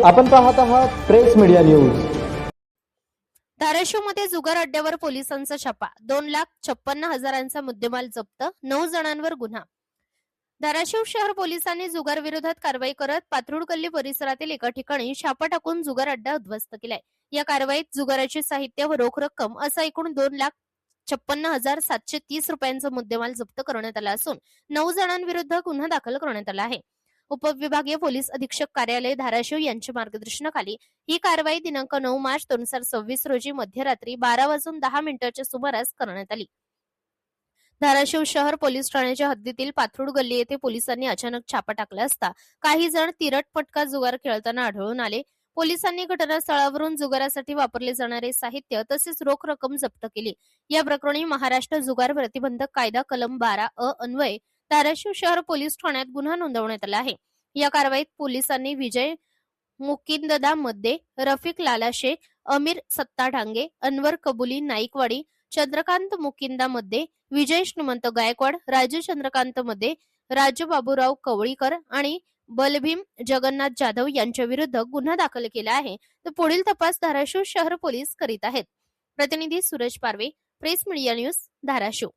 आपण पाहत आहात प्रेस मीडिया न्यूज। धाराशिवमध्ये जुगार अड्ड्यावर पोलिसांचा छापा, 2,56,000चा मुद्देमाल जप्त, 9 जणांवर गुन्हा। धाराशिव शहर पोलिसांनी जुगार विरोधात कारवाई करत पाथरुड गल्ली परिसरातील एका ठिकाणी छापा टाकून जुगार अड्डा उद्ध्वस्त केलाय। या कारवाईत जुगाराचे साहित्य व रोख रक्कम असा एकूण 2,56,730 रुपयांचा मुद्देमाल जप्त करण्यात आला असून 9 जणांविरुद्ध गुन्हा दाखल करण्यात आला आहे। उपविभागीय पोलीस अधीक्षक कार्यालय धाराशिव यांच्या मार्गदर्शनाखाली ही कारवाई दिनांक 9 मार्च 2026 रोजी मध्यरात्री 12:10 सुमारास करण्यात आली। धाराशिव शहर पोलीस ठाण्याच्या हद्दीतील पाथरुड गल्ली येथे पोलिसांनी अचानक छापा टाकला असता काही जण तिरट पटका जुगार खेळताना आढळून आले। पोलिसांनी घटनास्थळावरून जुगारासाठी वापरले जाणारे साहित्य तसेच रोख रक्कम जप्त केली। या प्रकरणी महाराष्ट्र जुगार प्रतिबंधक कायदा कलम 12 अन्वये धाराशिव शहर पोलीस ठाण्यात गुन्हा नोंदवण्यात आला आहे। या कारवाईत पोलिसांनी विजय मुकिंददा मध्ये, रफिक लाला शेख, अमीर सत्ता ढांगे, अनवर कबुली नाईकवाडी, चंद्रकांत मुकिंदा मध्ये, विजय श्रीमंत गायकवाड, राजू चंद्रकांत मध्ये, राजू बाबूराव कवळीकर आणि बलभीम जगन्नाथ जाधव यांच्या विरुद्ध गुन्हा दाखल केला आहे। तर पुढील तपास धाराशिव शहर पोलीस करीत आहेत। प्रतिनिधी सूरज पारवे, प्रेस मीडिया न्यूज, धाराशिव।